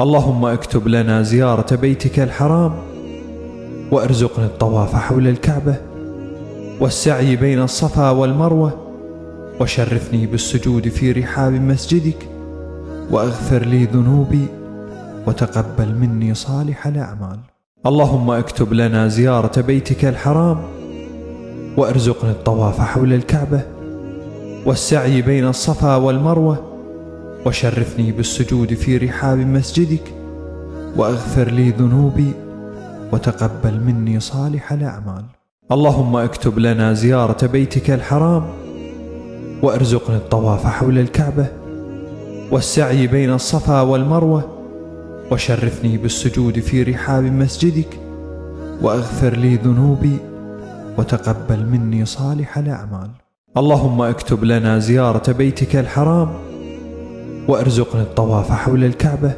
اللهم اكتب لنا زيارة بيتك الحرام، وارزقني الطواف حول الكعبة والسعي بين الصفا والمروة، وشرفني بالسجود في رحاب مسجدك، واغفر لي ذنوبي وتقبل مني صالح الأعمال. اللهم اكتب لنا زيارة بيتك الحرام، وارزقني الطواف حول الكعبة والسعي بين الصفا والمروة، وشرفني بالسجود في رحاب مسجدك، واغفر لي ذنوبي وتقبل مني صالح الأعمال. اللهم اكتب لنا زيارة بيتك الحرام، وارزقني الطواف حول الكعبة والسعي بين الصفا والمروة، وشرفني بالسجود في رحاب مسجدك، واغفر لي ذنوبي وتقبل مني صالح الأعمال. اللهم اكتب لنا زيارة بيتك الحرام، وارزقني الطواف حول الكعبة